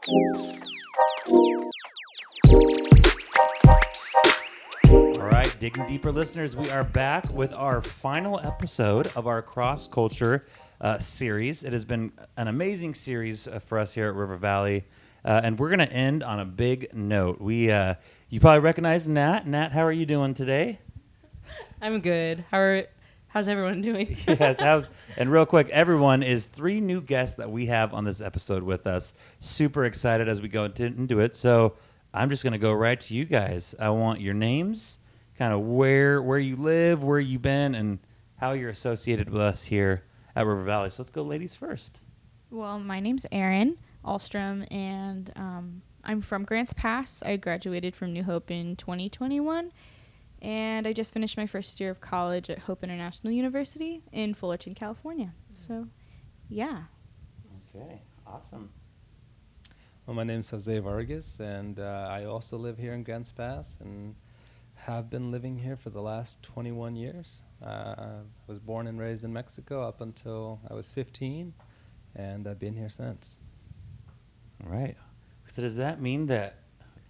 All right, Digging Deeper listeners, we are back with our final episode of our Cross Culture series. It has been an amazing series for us here at River Valley, and we're going to end on a big note. You probably recognize Nat. Nat, how are you doing today? I'm good. How's everyone doing? Yes, and real quick, everyone is 3 new guests that we have on this episode with us. Super excited as we go into it. So I'm just going to go right to you guys. I want your names, kind of where you live, where you've been, and how you're associated with us here at River Valley. So let's go ladies first. Well, my name's Erin Alstrom, and I'm from Grants Pass. I graduated from New Hope in 2021, and I just finished my first year of college at Hope International University in Fullerton, California. So, yeah. Okay, awesome. Well, my name is Jose Vargas, and I also live here in Grants Pass and have been living here for the last 21 years. I was born and raised in Mexico up until I was 15, and I've been here since. All right. So does that mean that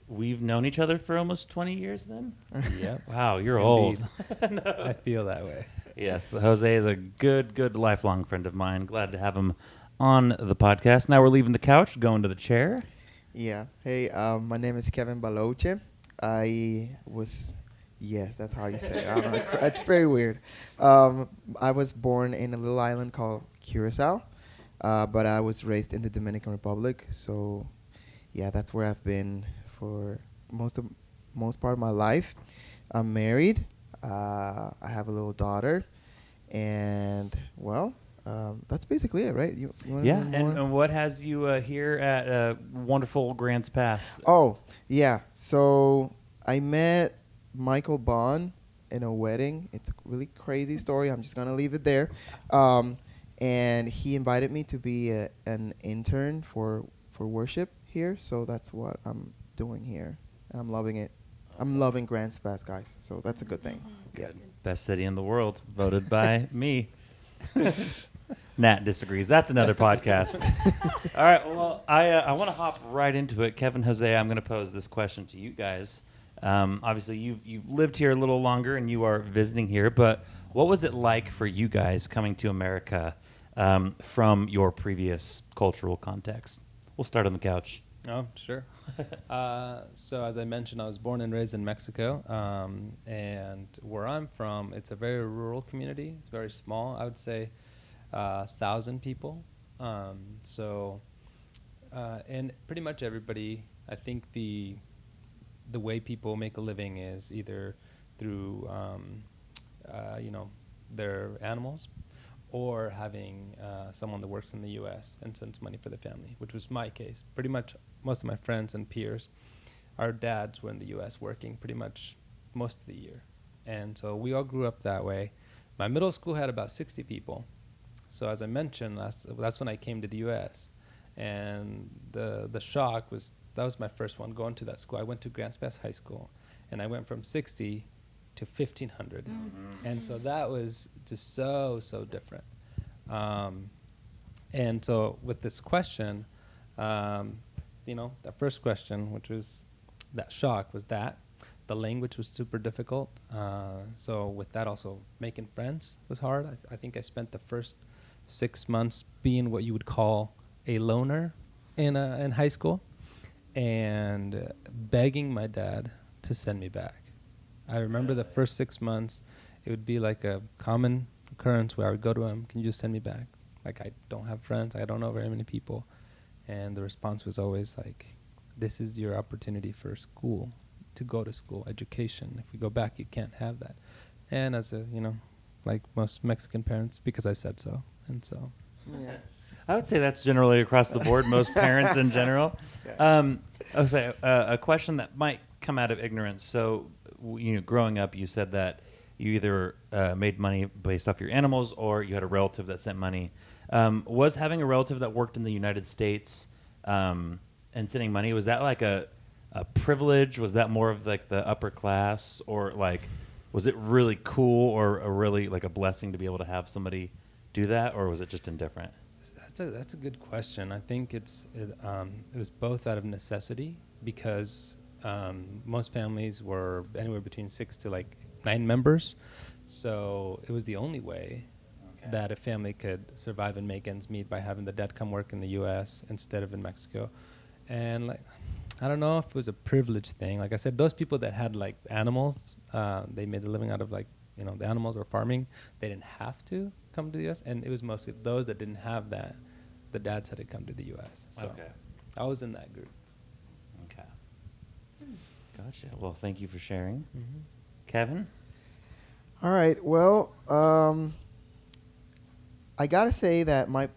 we've known each other for almost 20 years then? Yep. Wow, you're Indeed. old. No. I feel that way. Yes, Jose is a good lifelong friend of mine. Glad to have him on the podcast. Now we're leaving the couch, going to the chair. Yeah. Hey, my name is Kevin Baloche. Yes, that's how you say it. I don't know. It's very weird. I was born in a little island called Curacao, but I was raised in the Dominican Republic. So, yeah, that's where I've been for most part of my life. I'm married. I have a little daughter, and well, that's basically it, right? You Yeah, and what has you here at wonderful Grants Pass? Oh, yeah. So I met Michael Bond in a wedding. It's a really crazy story. I'm just gonna leave it there. And he invited me to be an intern for worship here. So that's what I'm doing here. And I'm loving it. I'm loving Grants Pass, guys. So that's a good thing. Good. Best city in the world, voted by me. Nat disagrees. That's another podcast. All right. Well, I want to hop right into it. Kevin, Jose, I'm going to pose this question to you guys. Obviously, you've lived here a little longer and you are visiting here, but what was it like for you guys coming to America from your previous cultural context? We'll start on the couch. Oh, sure. So as I mentioned, I was born and raised in Mexico, and where I'm from, it's a very rural community. It's very small. I would say 1,000 people. And pretty much everybody, I think the way people make a living is either through, their animals, or having someone that works in the U.S. and sends money for the family, which was my case. Pretty much most of my friends and peers, our dads were in the U.S. working pretty much most of the year. And so we all grew up that way. My middle school had about 60 people. So as I mentioned, that's when I came to the U.S. And the shock was, that was my first one going to that school. I went to Grants Pass High School, and I went from 60 to 1,500. Mm-hmm. And so that was just so different. And so with this question, that first question, which was that shock, was that the language was super difficult. So with that also, making friends was hard. I think I spent the first 6 months being what you would call a loner in high school, and begging my dad to send me back. I remember the first 6 months, it would be like a common occurrence where I would go to him, can you just send me back? Like, I don't have friends, I don't know very many people. And the response was always like, this is your opportunity for school, to go to school, education. If we go back, you can't have that. And as like most Mexican parents, because I said so. And so, Yeah. I would say that's generally across the board, most parents in general. I would say a question that might come out of ignorance. So, growing up, you said that you either made money based off your animals or you had a relative that sent money. Was having a relative that worked in the United States and sending money, was that like a privilege? Was that more of like the upper class, or like was it really cool or a really like a blessing to be able to have somebody do that, or was it just indifferent? that's that's a good question. I think it was both out of necessity because most families were anywhere between 6 to like 9 members, so it was the only way that a family could survive and make ends meet by having the dad come work in the U.S. instead of in Mexico. And like, I don't know if it was a privilege thing. Like I said, those people that had like animals, they made a living out of like, the animals or farming. They didn't have to come to the U.S. And it was mostly those that didn't have that. The dads had to come to the U.S. So I was in that group. Okay. Gotcha. Well, thank you for sharing. Kevin? All right. Well, I gotta say that my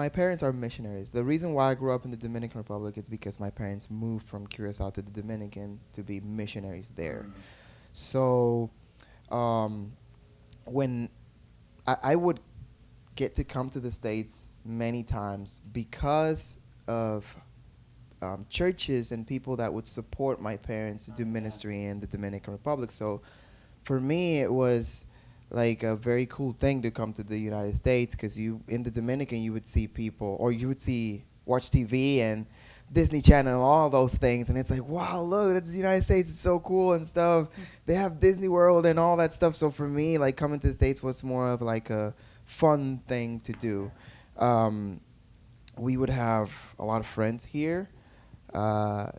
parents are missionaries. The reason why I grew up in the Dominican Republic is because my parents moved from Curacao to the Dominican to be missionaries there. So when I would get to come to the States many times because of churches and people that would support my parents to do ministry in the Dominican Republic. So for me, it was like a very cool thing to come to the United States, because in the Dominican you would see people, or you would watch TV and Disney Channel and all those things, and it's like, wow, look, that's the United States, it's so cool and stuff. They have Disney World and all that stuff. So for me, like, coming to the States was more of like a fun thing to do. We would have a lot of friends here,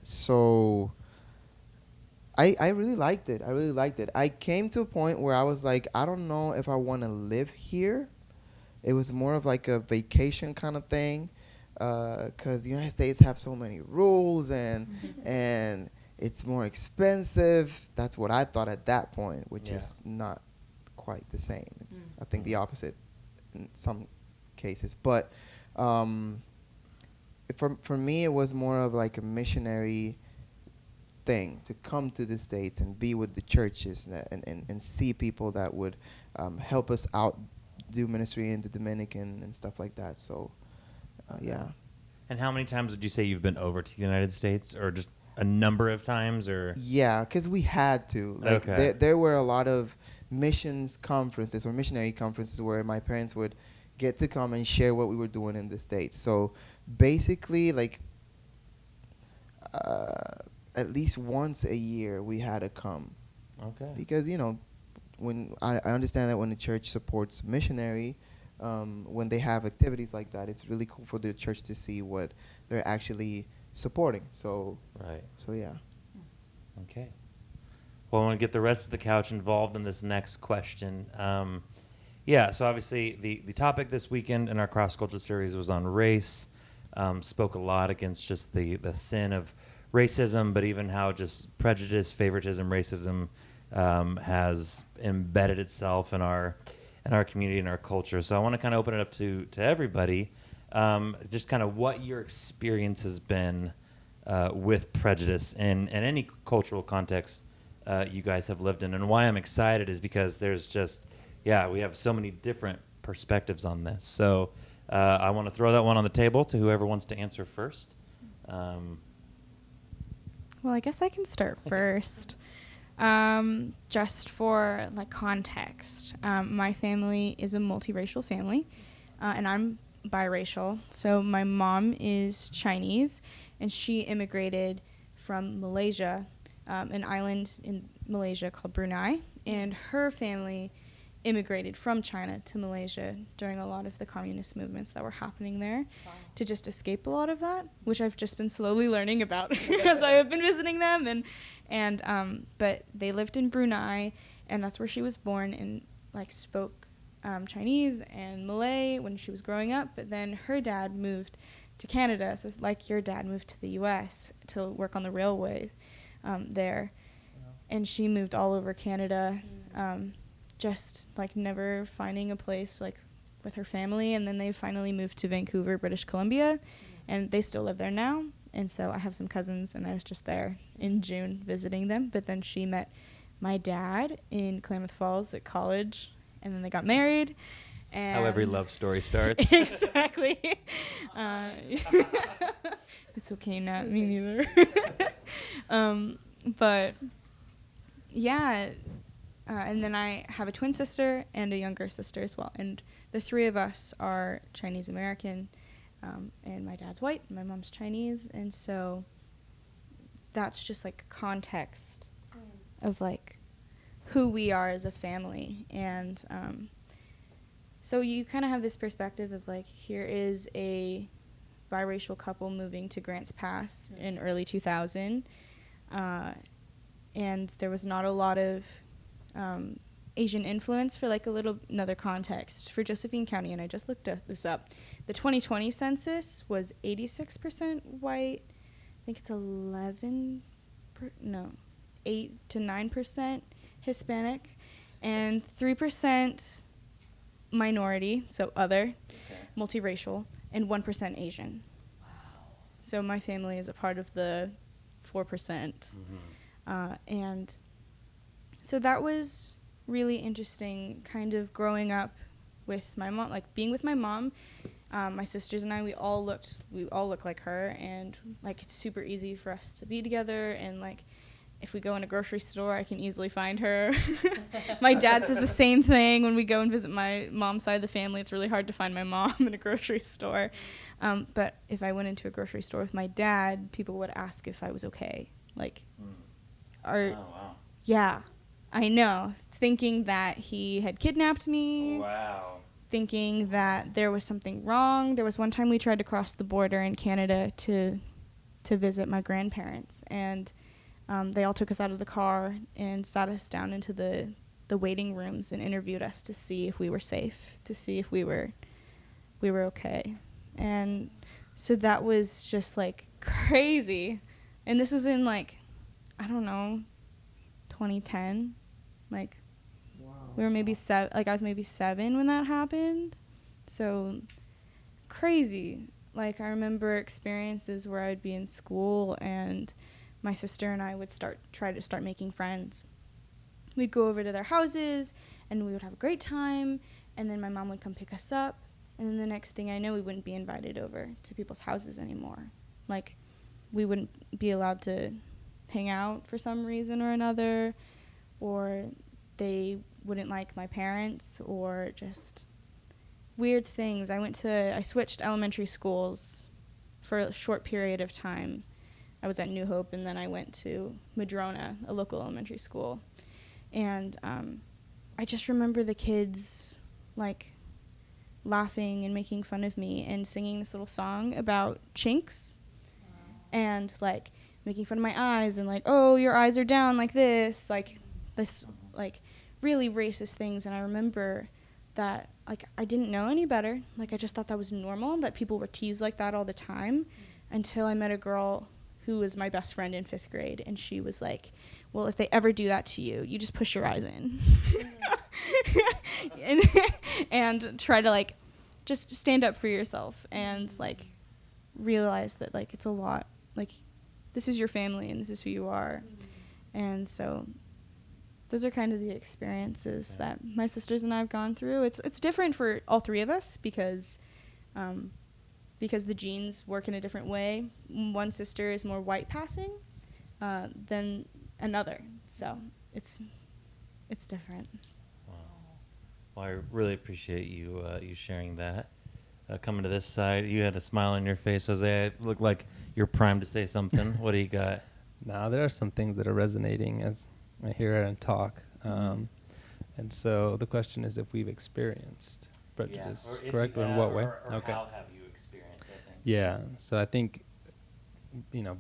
so I really liked it. I came to a point where I was like, I don't know if I want to live here. It was more of like a vacation kind of thing, because the United States have so many rules and it's more expensive. That's what I thought at that point, which is not quite the same. It's I think the opposite in some cases. But for me, it was more of like a missionary thing to come to the States and be with the churches and see people that would help us out, do ministry in the Dominican and stuff like that. So, yeah. And how many times would you say you've been over to the United States, or just a number of times, or? Yeah, because we had to. Like, there were a lot of missions conferences or missionary conferences where my parents would get to come and share what we were doing in the States. So basically, like, at least once a year we had to come. Okay. Because, when I understand that when the church supports missionary, when they have activities like that, it's really cool for the church to see what they're actually supporting. So, So yeah. Okay. Well, I want to get the rest of the couch involved in this next question. So obviously the topic this weekend in our cross-culture series was on race. Spoke a lot against just the sin of racism, but even how just prejudice, favoritism, racism has embedded itself in our community and our culture. So I want to kind of open it up to everybody, just kind of what your experience has been with prejudice in any cultural context you guys have lived in. And why I'm excited is because there's just, we have so many different perspectives on this. So I want to throw that one on the table to whoever wants to answer first. Well, I guess I can start first. Just for like context, my family is a multiracial family, and I'm biracial. So my mom is Chinese, and she immigrated from Malaysia, an island in Malaysia called Brunei, and her family immigrated from China to Malaysia during a lot of the communist movements that were happening there, to just escape a lot of that, which I've just been slowly learning about as I have been visiting them. But they lived in Brunei, and that's where she was born, and like spoke Chinese and Malay when she was growing up. But then her dad moved to Canada, so it's like your dad moved to the U.S. to work on the railway there, and she moved all over Canada. Just like never finding a place like with her family, and then they finally moved to Vancouver, British Columbia, and they still live there now. And so I have some cousins, and I was just there in June visiting them. But then she met my dad in Klamath Falls at college, and then they got married. And how every love story starts. Exactly. It's okay, not me neither. But yeah. And then I have a twin sister and a younger sister as well. And the three of us are Chinese American. and my dad's white, my mom's Chinese, and so that's just like context of like who we are as a family. And so you kind of have this perspective of like, here is a biracial couple moving to Grants Pass in early 2000, and there was not a lot of Asian influence. For like another context for Josephine County, and I just looked this up, the 2020 census was 86% white. I think it's 8 to 9% Hispanic, and 3% minority, so other, multiracial, and 1% Asian. Wow. So my family is a part of the 4%. And so that was really interesting, kind of growing up with my mom, like being with my mom. My sisters and I, we all look like her, and like it's super easy for us to be together, and like if we go in a grocery store, I can easily find her. My dad says the same thing when we go and visit my mom's side of the family. It's really hard to find my mom in a grocery store. But if I went into a grocery store with my dad, people would ask if I was okay. Like, wow. Yeah, I know. Thinking that he had kidnapped me. Wow. Thinking that there was something wrong. There was one time we tried to cross the border in Canada to visit my grandparents, and they all took us out of the car and sat us down into the waiting rooms and interviewed us to see if we were safe, to see if we were okay. And so that was just like crazy. And this was in like, I don't know, 2010. Like, we were maybe I was maybe 7 when that happened. So crazy. Like, I remember experiences where I'd be in school and my sister and I would try to start making friends. We'd go over to their houses and we would have a great time, and then my mom would come pick us up, and then the next thing I know, we wouldn't be invited over to people's houses anymore. Like, we wouldn't be allowed to hang out for some reason or another, or they wouldn't like my parents, or just weird things. I switched elementary schools for a short period of time. I was at New Hope, and then I went to Madrona, a local elementary school. And I just remember the kids, like, laughing and making fun of me and singing this little song about chinks. And, like, making fun of my eyes and, like, oh, your eyes are down like this, like really racist things. And I remember that, like, I didn't know any better. Like, I just thought that was normal, that people were teased like that all the time, until I met a girl who was my best friend in 5th grade, and she was like, well, if they ever do that to you, you just push your eyes in. and try to, like, just stand up for yourself and, like, realize that, like, it's a lot. Like, this is your family and this is who you are. And so those are kind of the experiences that my sisters and I have gone through. It's different for all three of us because the genes work in a different way. One sister is more white passing than another, so it's different. Wow. Well, I really appreciate you sharing that. Coming to this side, you had a smile on your face, Jose. It looked like you're primed to say something. What do you got? Now, there are some things that are resonating as I hear Erin talk. And so the question is if we've experienced prejudice, correct? Or in what way? Or how have you experienced, I think. Yeah. So I think,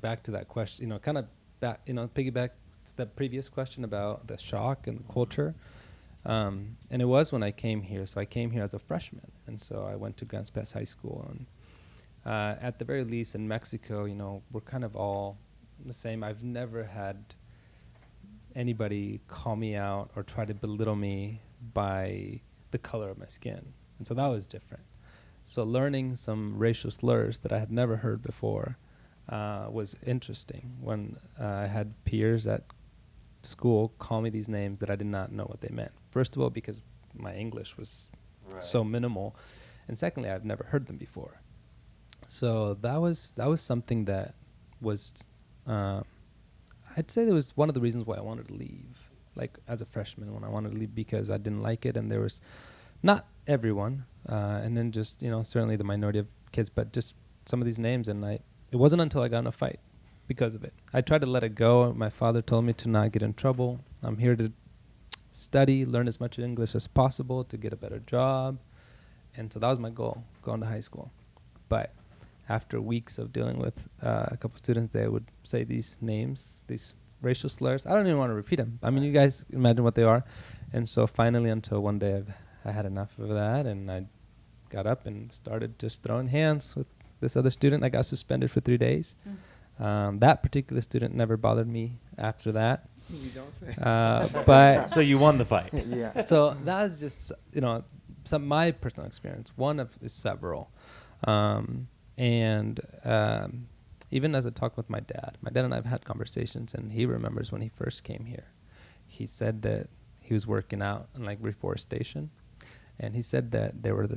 back to that question, kind of back, piggyback to the previous question about the shock and the culture. And it was when I came here. So I came here as a freshman. And so I went to Grants Pass High School. And at the very least in Mexico, we're kind of all the same. I've never had anybody call me out or try to belittle me by the color of my skin. And so that was different. So learning some racial slurs that I had never heard before was interesting when I had peers at school call me these names that I did not know what they meant. First of all, because my English was so minimal. And secondly, I've never heard them before. So that was something that was, I'd say that was one of the reasons why I wanted to leave, like as a freshman when I wanted to leave, because I didn't like it. And there was not everyone, and then just, certainly the minority of kids, but just some of these names. And it wasn't until I got in a fight because of it. I tried to let it go. My father told me to not get in trouble. I'm here to study, learn as much English as possible to get a better job. And so that was my goal, going to high school. But after weeks of dealing with a couple students, they would say these names, these racial slurs. I don't even want to repeat them. I mean, you guys imagine what they are. And so finally, until one day I had enough of that, and I got up and started just throwing hands with this other student. I got suspended for 3 days. That particular student never bothered me after that. You don't say. But So you won the fight. Yeah. so that was just, some my personal experience. One of several. Even as I talked with my dad and I have had conversations, and he remembers when he first came here. He said that he was working out in like reforestation, and he said that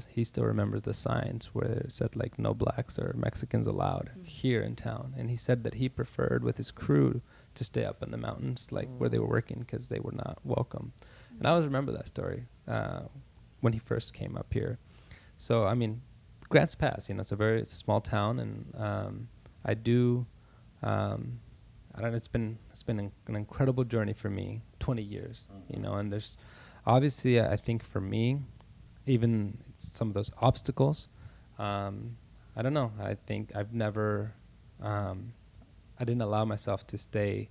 he still remembers the signs where it said like no blacks or Mexicans allowed here in town. And he said that he preferred with his crew to stay up in the mountains, like where they were working, because they were not welcome. And I always remember that story when he first came up here. So I mean, Grants Pass, it's a small town, and I don't know, it's been an incredible journey for me, 20 years, and there's obviously, I think for me, even some of those obstacles, I don't know, I think I've never, I didn't allow myself to stay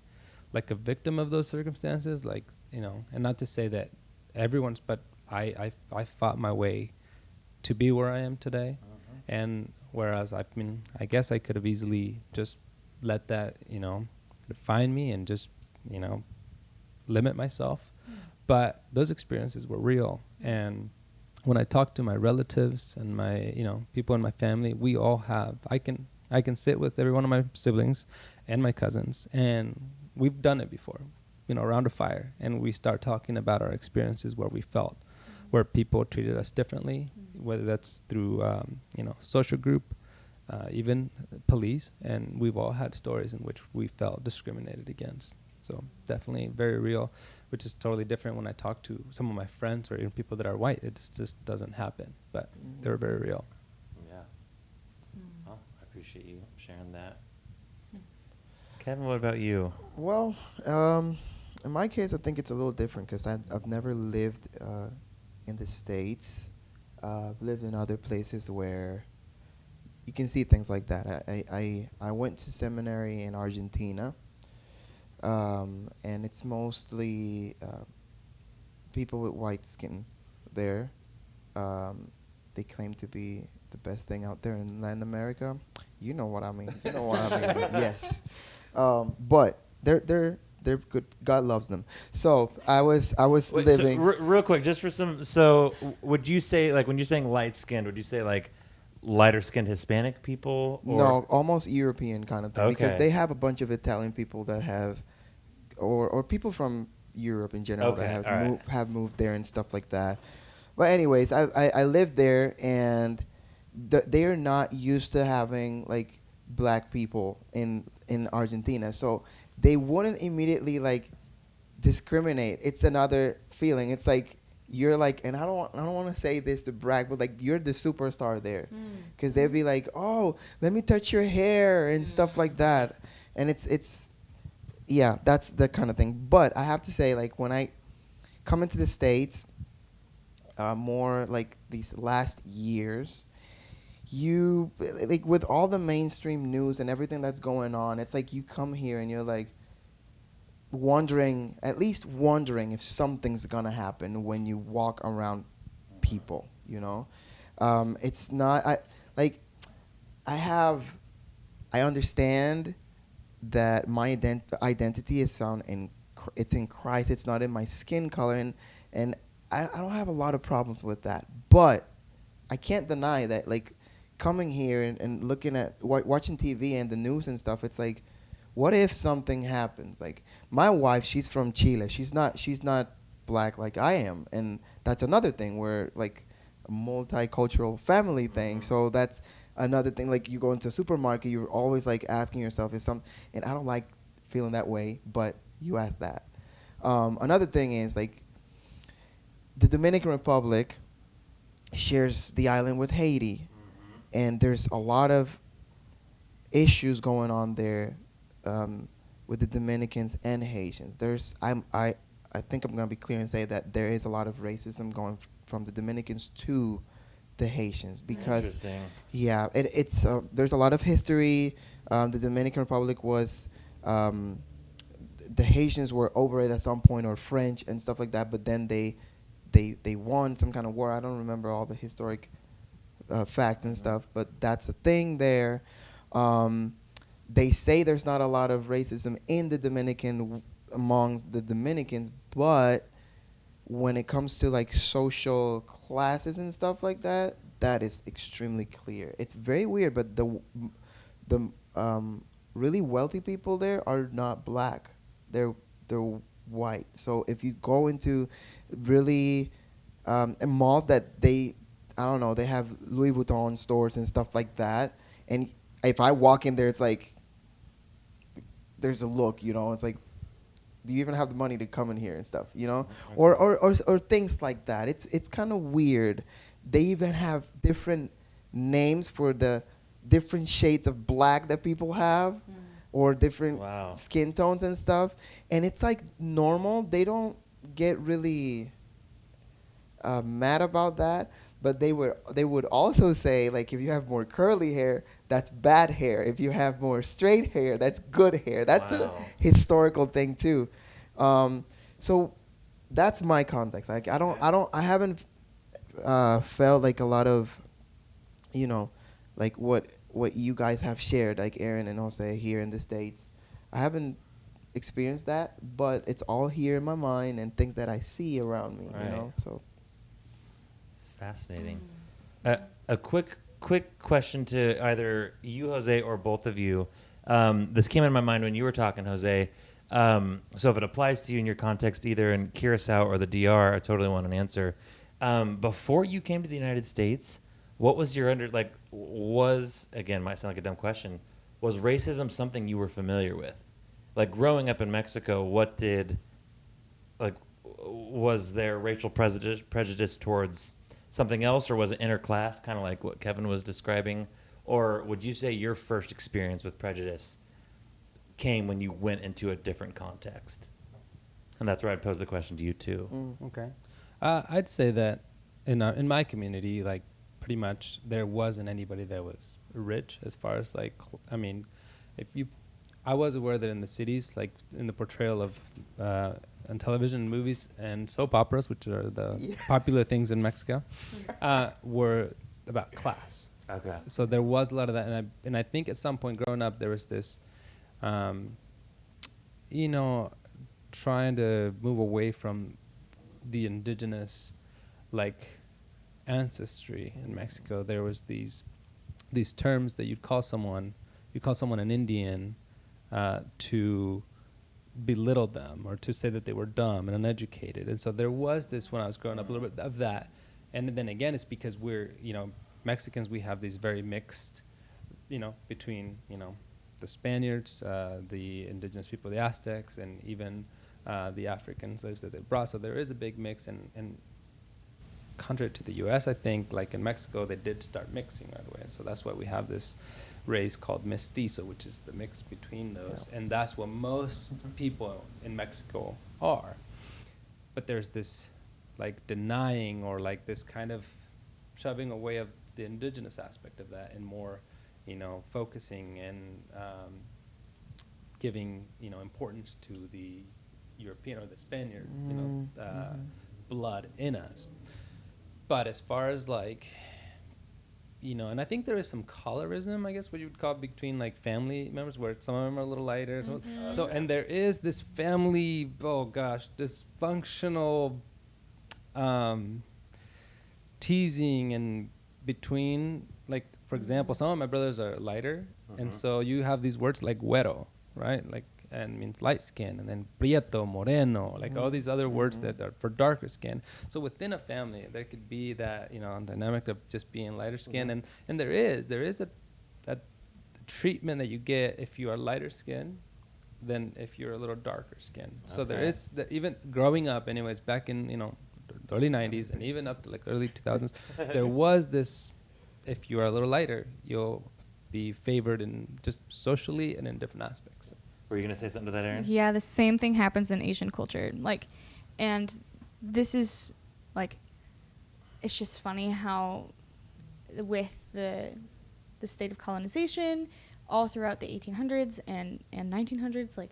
like a victim of those circumstances, like, and not to say that everyone's, but I fought my way to be where I am today. And whereas I guess I could have easily just let that, define me and just, limit myself. But those experiences were real. And when I talk to my relatives and my, people in my family, we all have, I can sit with every one of my siblings and my cousins, and we've done it before, around a fire. And we start talking about our experiences where we felt, where people treated us differently, whether that's through, social group, even police. And we've all had stories in which we felt discriminated against. So definitely very real, which is totally different when I talk to some of my friends or even people that are white. It just doesn't happen, but they're very real. Yeah. Well, I appreciate you sharing that. Kevin, what about you? Well, in my case, I think it's a little different because I've never lived in the States. I've lived in other places where you can see things like that. I went to seminary in Argentina, and it's mostly people with white skin there. They claim to be the best thing out there in Latin America. You know what I mean. You know what I mean. Yes. But they're good. God loves them. So I was Wait, living. So real quick, just for some. So would you say, like, when you're saying light skinned, would you say like lighter skinned Hispanic people? Or? No, almost European kind of thing. Okay. Because they have a bunch of Italian people that have, or people from Europe in general Okay, that all right. have moved there and stuff like that. But anyways, I lived there, and they are not used to having like black people in Argentina, so they wouldn't immediately like discriminate. It's another feeling. It's like you're like, and I don't want to say this to brag, but like you're the superstar there, because they'd be like, oh, let me touch your hair and stuff like that, and it's yeah, that's the kind of thing. But I have to say, like, when I come into the States, more like these last years, you like with all the mainstream news and everything that's going on, it's like you come here and you're like wondering if something's gonna happen when you walk around people, it's not I understand that my identity is found it's in Christ. It's not in my skin color, and I don't have a lot of problems with that. But I can't deny that, like, coming here and looking at watching TV and the news and stuff, it's like, what if something happens? Like, my wife, she's from Chile. She's not black like I am, and that's another thing where like a multicultural family thing. So that's another thing. Like, you go into a supermarket, you're always like asking yourself, and I don't like feeling that way, but you ask that. Another thing is, like, the Dominican Republic shares the island with Haiti. and there's a lot of issues going on there with the Dominicans and Haitians. I think I'm gonna be clear and say that there is a lot of racism going from the Dominicans to the Haitians because Interesting. yeah, it's there's a lot of history. The Dominican Republic was the Haitians were over it at some point, or French and stuff like that. But then they won some kind of war. I don't remember all the historic facts and stuff, but that's a thing there. They say there's not a lot of racism in the Dominican among the Dominicans, but when it comes to like social classes and stuff like that, that is extremely clear. It's very weird, but the really wealthy people there are not black. They're white. So if you go into really malls that I don't know, they have Louis Vuitton stores and stuff like that, and if I walk in there, it's like there's a look, you know, it's like, do you even have the money to come in here and stuff, you know? Or things like that. It's kind of weird. They even have different names for the different shades of black that people have, or different skin tones and stuff. And it's like normal. They don't get really mad about that. But they would also say, like, if you have more curly hair, that's bad hair. If you have more straight hair, that's good hair. That's a historical thing too. So that's my context. Like I haven't felt like a lot of, you know, like what you guys have shared, like Erin and Jose here in the States. I haven't experienced that, but it's all here in my mind and things that I see around me, you know. So fascinating. A quick question to either you, Jose, or both of you. This came in my mind when you were talking, Jose. So if it applies to you in your context, either in Curacao or the DR, I totally want an answer. Before you came to the United States, what was your again, might sound like a dumb question, was racism something you were familiar with? Like growing up in Mexico, was there racial prejudice towards something else, or was it interclass, kind of like what Kevin was describing? Or would you say your first experience with prejudice came when you went into a different context? And that's where I'd pose the question to you too. Okay. I'd say that in my community, like pretty much there wasn't anybody that was rich as far as like, I was aware that in the cities, like in the portrayal of on television and movies and soap operas, which are the popular things in Mexico, were about class. Okay. So there was a lot of that, and I think at some point growing up there was this, trying to move away from the indigenous, like, ancestry in Mexico. There was these terms that you'd call someone an Indian to belittle them or to say that they were dumb and uneducated. And so there was this, when I was growing up, a little bit of that. And then again, it's because we're, Mexicans, we have these very mixed, between, the Spaniards, the indigenous people, the Aztecs, and even the African slaves that they brought. So there is a big mix. And contrary to the U.S., I think, like in Mexico, they did start mixing right away. And so that's why we have this race called Mestizo, which is the mix between those. And that's what most people in Mexico are. But there's this like denying or like this kind of shoving away of the indigenous aspect of that, and more, focusing and giving, importance to the European or the Spaniard, blood in us. But as far as like, and I think there is some colorism, I guess what you would call, between like family members, where some of them are a little lighter. So and there is this family, dysfunctional teasing and between, like, for example, some of my brothers are lighter, and so you have these words like güero, right? Like, and means light skin, and then prieto, moreno, like all these other words that are for darker skin. So within a family, there could be that, dynamic of just being lighter skin, and there is a treatment that you get if you are lighter skin than if you're a little darker skin. Okay. So there is that, even growing up, anyways, back in the early 90s and even up to like early 2000s, there was this if you are a little lighter, you'll be favored in just socially and in different aspects. Were you going to say something to that, Erin? Yeah, the same thing happens in Asian culture. Like, and this is like, it's just funny how with the state of colonization all throughout the 1800s and 1900s, like,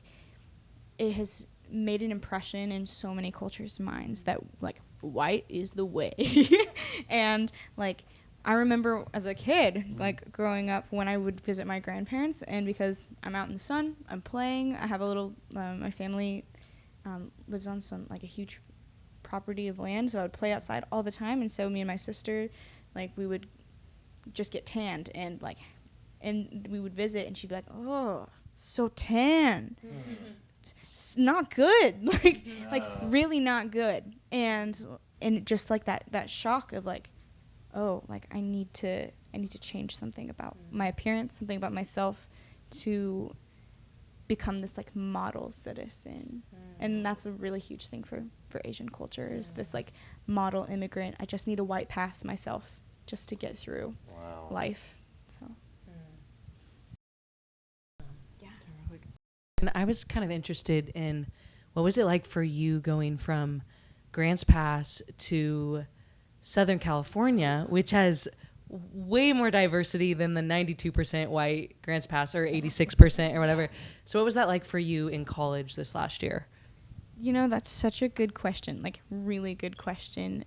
it has made an impression in so many cultures' minds that, like, white is the way. And, like, I remember as a kid, like, growing up when I would visit my grandparents, and because I'm out in the sun, I'm playing, I have a little, my family lives on some, like, a huge property of land, so I would play outside all the time, and so me and my sister, like, we would just get tanned, and, like, and we would visit, and she'd be like, oh, so tan. It's not good. like really not good. And just like that shock of like, oh, like I need to change something about my appearance, something about myself to become this like model citizen. And that's a really huge thing for Asian culture is this like model immigrant. I just need a white pass myself just to get through life. So And I was kind of interested in what was it like for you going from Grants Pass to Southern California, which has way more diversity than the 92% white Grants Pass or 86% or whatever. So what was that like for you in college this last year? You know, that's such a good question, like really good question,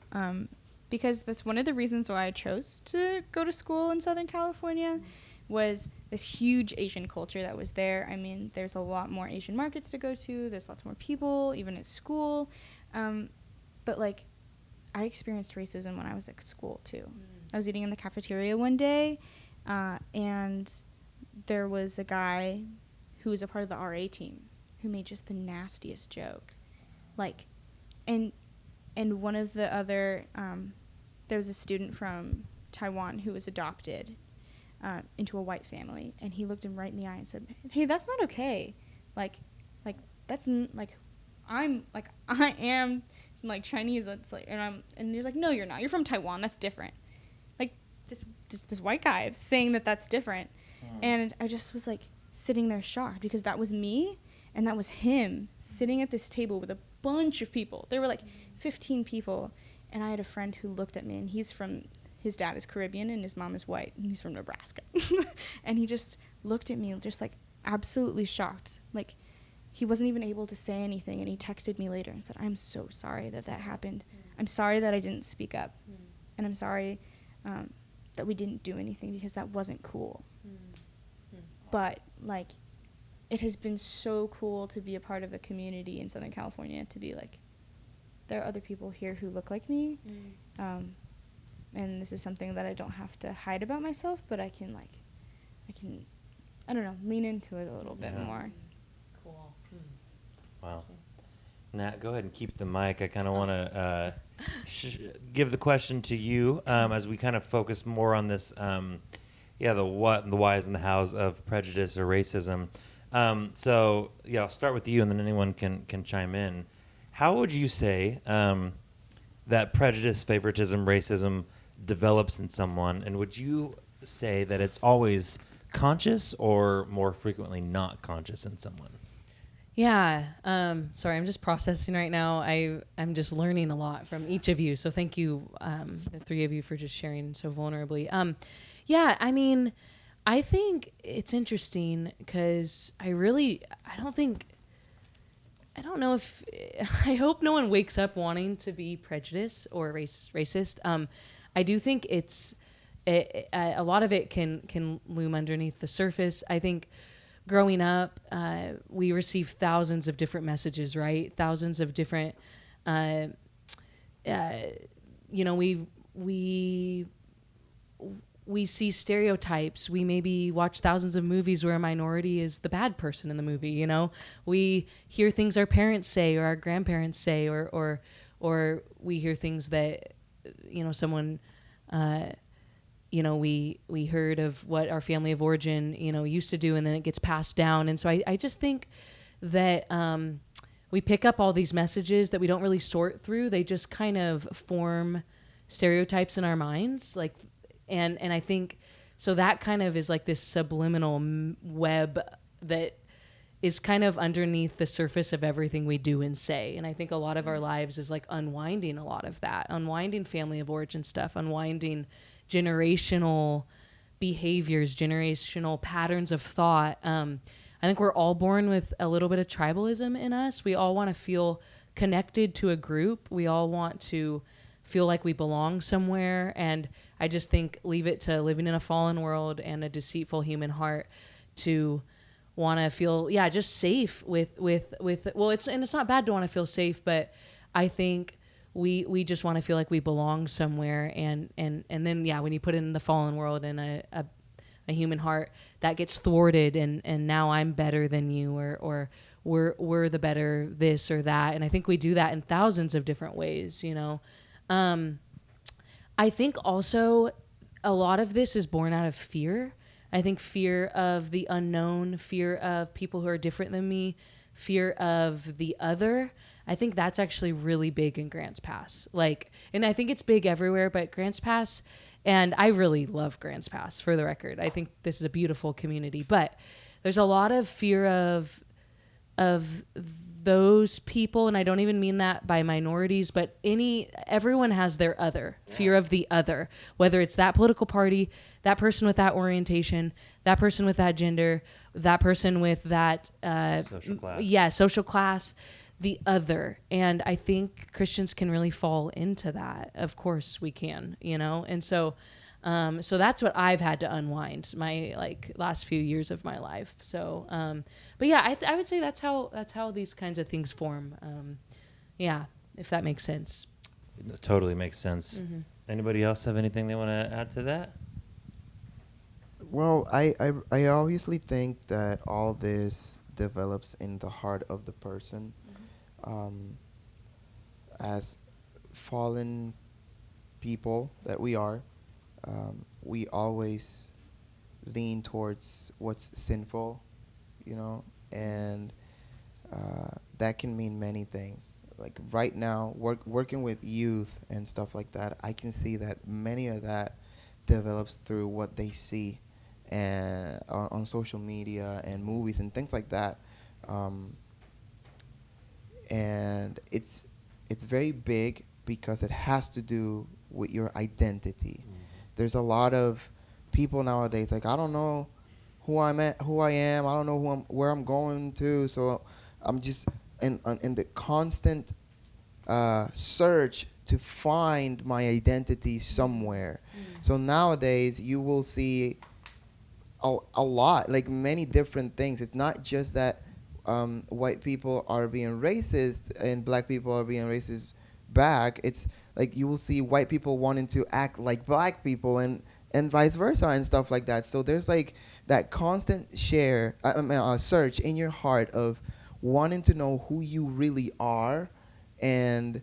because that's one of the reasons why I chose to go to school in Southern California was this huge Asian culture that was there. I mean, there's a lot more Asian markets to go to. There's lots more people, even at school. But, like, I experienced racism when I was at school, too. I was eating in the cafeteria one day, and there was a guy who was a part of the RA team who made just the nastiest joke. Like, and one of the other, there was a student from Taiwan who was adopted into a white family, and he looked him right in the eye and said, hey, that's not okay. Like that's like I am like Chinese, that's like, and he's like, no, you're not, you're from Taiwan, that's different. Like this white guy saying that's different. And I just was like sitting there shocked because that was me and that was him sitting at this table with a bunch of people. There were like 15 people, and I had a friend who looked at me, and his dad is Caribbean and his mom is white, and he's from Nebraska. And he just looked at me just like absolutely shocked. Like he wasn't even able to say anything, and he texted me later and said, I'm so sorry that happened. I'm sorry that I didn't speak up. And I'm sorry that we didn't do anything because that wasn't cool. But like it has been so cool to be a part of a community in Southern California, to be like, there are other people here who look like me. And this is something that I don't have to hide about myself, but I can, I don't know, lean into it a little bit more. Cool. Wow. Nat, go ahead and keep the mic. I kind of want to give the question to you as we kind of focus more on this, the what and the whys and the hows of prejudice or racism. So, I'll start with you, and then anyone can chime in. How would you say that prejudice, favoritism, racism develops in someone, and would you say that it's always conscious or more frequently not conscious in someone? Yeah. Sorry, I'm just processing right now. I'm just learning a lot from each of you. So thank you, the three of you, for just sharing so vulnerably. I mean, I think it's interesting because I hope no one wakes up wanting to be prejudiced or racist. I do think a lot of it can loom underneath the surface. I think growing up, we receive thousands of different messages, right? Thousands of different, we see stereotypes. We maybe watch thousands of movies where a minority is the bad person in the movie, you know? We hear things our parents say or our grandparents say, or we hear things that, someone, we heard of what our family of origin, used to do, and then it gets passed down. And so I just think that we pick up all these messages that we don't really sort through. They just kind of form stereotypes in our minds. Like, And I think so that kind of is like this subliminal web that is kind of underneath the surface of everything we do and say. And I think a lot of our lives is like unwinding a lot of that, unwinding family of origin stuff, unwinding generational behaviors, generational patterns of thought. I think we're all born with a little bit of tribalism in us. We all want to feel connected to a group. We all want to feel like we belong somewhere. And I just think leave it to living in a fallen world and a deceitful human heart to want to feel, just safe with well, it's not bad to want to feel safe, but I think we just want to feel like we belong somewhere. And then, when you put it in the fallen world and a human heart, that gets thwarted. And now I'm better than you, or we're the better this or that. And I think we do that in thousands of different ways, I think also a lot of this is born out of fear. I think fear of the unknown, fear of people who are different than me, fear of the other. I think that's actually really big in Grants Pass. And I think it's big everywhere, but Grants Pass, and I really love Grants Pass, for the record. I think this is a beautiful community, but there's a lot of fear of those people, and I don't even mean that by minorities, but everyone has their other, fear of the other, whether it's that political party, that person with that orientation, that person with that gender, that person with that social class. Social class, the other. And I think Christians can really fall into that. Of course we can, and so that's what I've had to unwind my last few years of my life. So, but I would say that's how these kinds of things form. If that makes sense. It totally makes sense. Mm-hmm. Anybody else have anything they want to add to that? Well, I obviously think that all this develops in the heart of the person. As fallen people that we are, we always lean towards what's sinful, and that can mean many things. Like right now, working with youth and stuff like that, I can see that many of that develops through what they see and on social media and movies and things like that. And it's very big because it has to do with your identity. Mm-hmm. There's a lot of people nowadays I don't know who I am. I don't know where I'm going to. So I'm just in the constant search to find my identity somewhere. Mm-hmm. So nowadays you will see a lot, many different things. It's not just that white people are being racist and black people are being racist back. It's you will see white people wanting to act like black people and vice versa and stuff like that. So there's that constant search in your heart of wanting to know who you really are, and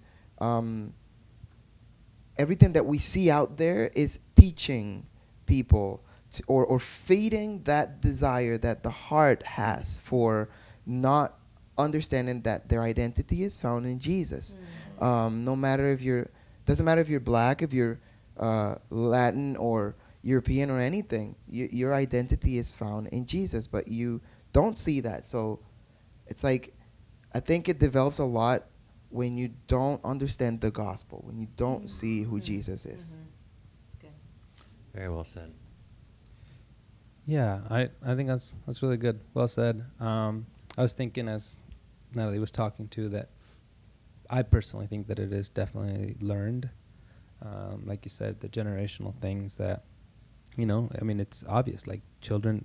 everything that we see out there is teaching people or feeding that desire that the heart has for not understanding that their identity is found in Jesus. No matter doesn't matter if you're black, if you're Latin or European or anything, your identity is found in Jesus, but you don't see that. So it's I think it develops a lot when you don't understand the gospel, when you don't see who Jesus is. Good. Very well said. Yeah, I think that's really good. Well said. I was thinking, as Natalie was talking to, that I personally think that it is definitely learned. Like you said, the generational things that, it's obvious. Children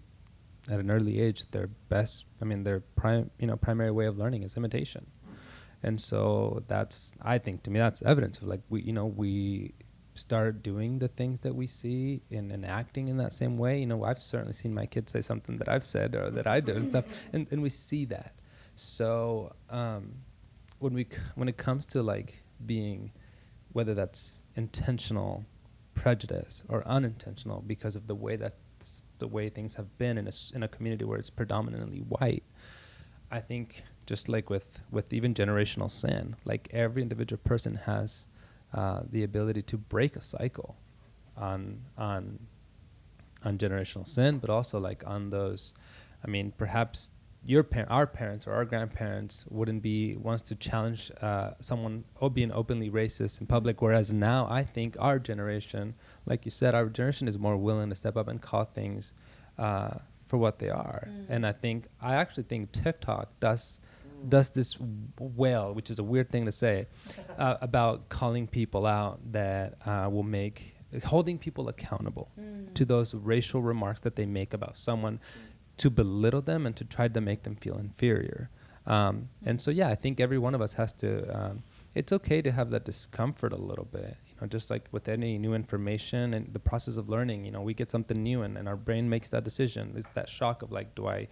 at an early age, their primary way of learning is imitation. And so I think to me, that's evidence of we start doing the things that we see and acting in that same way. I've certainly seen my kids say something that I've said or that I did and stuff, and we see that. So when it comes to being, whether that's intentional prejudice or unintentional because of the way things have been in a community where it's predominantly white, I think just with even generational sin, every individual person has the ability to break a cycle. on generational sin, but also like on those, I mean, perhaps our parents or our grandparents wouldn't be ones to challenge someone being openly racist in public, whereas now I think our generation, like you said, our generation is more willing to step up and call things for what they are. And I actually think TikTok does this well, which is a weird thing to say, about calling people out that will make holding people accountable to those racial remarks that they make about someone, to belittle them and to try to make them feel inferior. And so, yeah, I think every one of us has to, it's okay to have that discomfort a little bit, just like with any new information and the process of learning, we get something new and our brain makes that decision. It's that shock of like, do I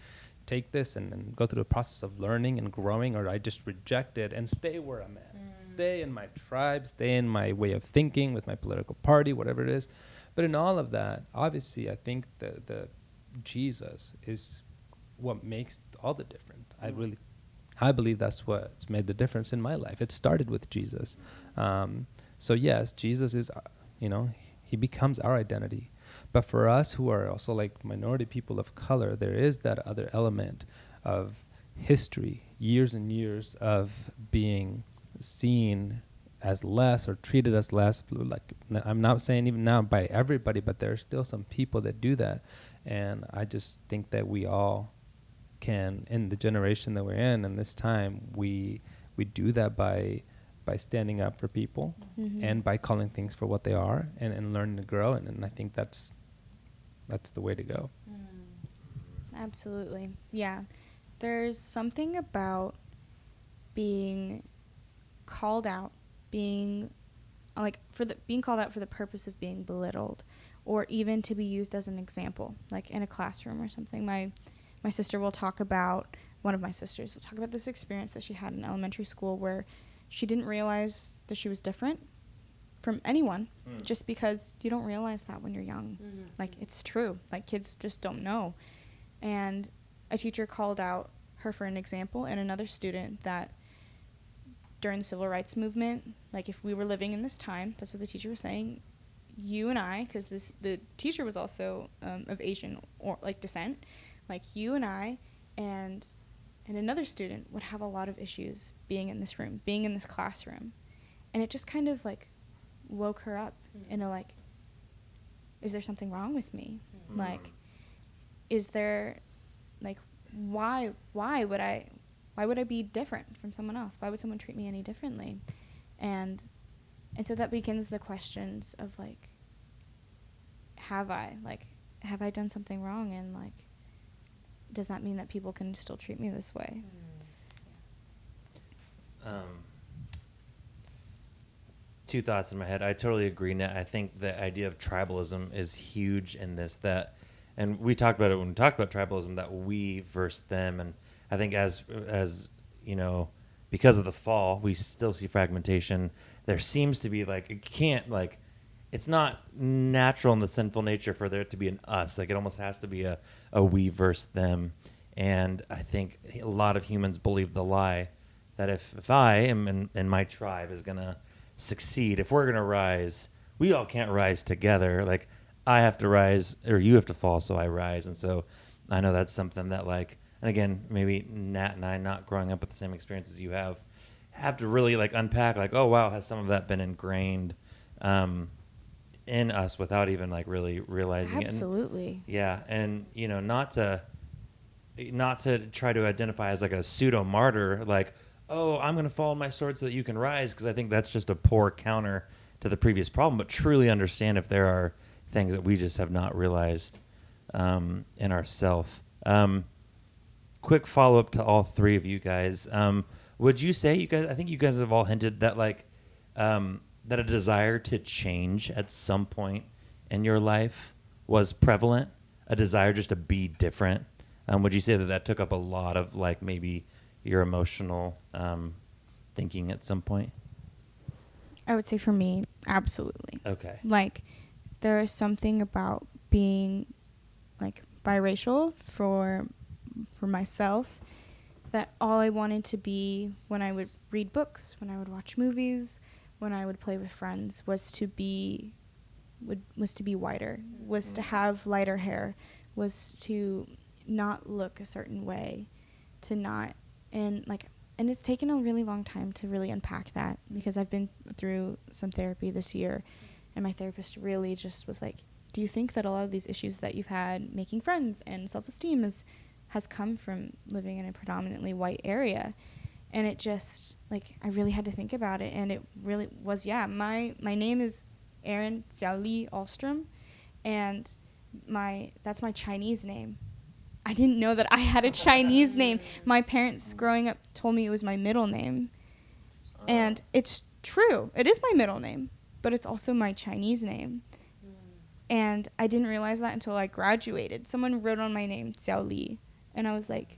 take this and go through the process of learning and growing, or I just reject it and stay where I'm at, stay in my tribe, stay in my way of thinking with my political party, whatever it is. But in all of that, obviously, I think the Jesus is what makes all the difference. I believe that's what's made the difference in my life. It started with Jesus. So yes, Jesus is, he becomes our identity. But for us who are also like minority people of color, there is that other element of history, years and years of being seen as less or treated as less. Like, I'm not saying even now by everybody, but there are still some people that do that. And I just think that we all can, in the generation that we're in this time, we do that by standing up for people and by calling things for what they are and learning to grow. And I think that's the way to go. Absolutely. Yeah. There's something about being called out, being called out for the purpose of being belittled, or even to be used as an example, like in a classroom or something. My sister will talk about, one of my sisters will talk about this experience that she had in elementary school where she didn't realize that she was different from anyone, just because you don't realize that when you're young. Like, it's true. Like, kids just don't know. And a teacher called out her for an example, and another student that during the civil rights movement, like if we were living in this time, that's what the teacher was saying, you and I, because the teacher was also of Asian or like descent, like you and I and another student would have a lot of issues being in this room, being in this classroom. And it just kind of like woke her up in a like, is there something wrong with me? Like, is there, like, why would I be different from someone else? Why would someone treat me any differently? And so that begins the questions of like, have I done something wrong? And like, does that mean that people can still treat me this way? Two thoughts in my head. I totally agree, Nat. I think the idea of tribalism is huge in this, and we talked about it when we talked about tribalism, that we versus them. And I think as because of the fall, we still see fragmentation. There seems to be it's not natural in the sinful nature for there to be an us. Like, it almost has to be a we versus them. And I think a lot of humans believe the lie that if I am in my tribe is going to succeed, if we're going to rise, we all can't rise together. Like, I have to rise or you have to fall, so I rise. And so I know that's something that, like, and again, maybe Nat and I, not growing up with the same experiences you have to really like unpack, like, oh wow, has some of that been ingrained in us without even like really realizing it. Absolutely. Yeah, and not to try to identify as like a pseudo martyr, like, oh, I'm going to follow my sword so that you can rise, because I think that's just a poor counter to the previous problem. But truly understand if there are things that we just have not realized in ourselves. Quick follow up to all three of you guys. Would you say I think you guys have all hinted that like that a desire to change at some point in your life was prevalent, a desire just to be different. Would you say that took up a lot of like maybe your emotional thinking at some point? I would say for me, absolutely. Okay. Like, there is something about being like biracial for myself that all I wanted to be when I would read books, when I would watch movies, when I would play with friends, was to be was to be whiter, was to have lighter hair, was to not look a certain way, to not, and it's taken a really long time to really unpack that, because I've been through some therapy this year, and my therapist really just was like, do you think that a lot of these issues that you've had making friends and self-esteem has come from living in a predominantly white area? And it just, I really had to think about it, and it really was, my name is Erin Alstrom, and that's my Chinese name. I didn't know that I had a Chinese name. My parents growing up told me it was my middle name. And it's true. It is my middle name, but it's also my Chinese name. And I didn't realize that until I graduated. Someone wrote on my name, Xiao Li. And I was like,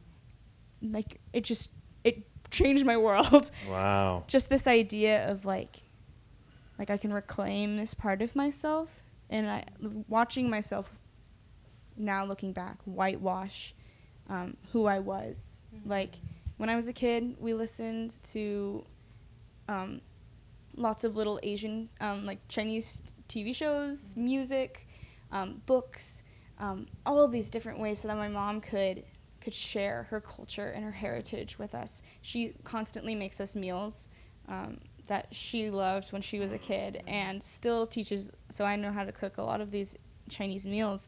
it changed my world. Wow. Just this idea of I can reclaim this part of myself. And watching myself now looking back, whitewash who I was. When I was a kid, we listened to lots of little Asian, Chinese TV shows, music, books, all of these different ways so that my mom could share her culture and her heritage with us. She constantly makes us meals that she loved when she was a kid, and still teaches, so I know how to cook a lot of these Chinese meals.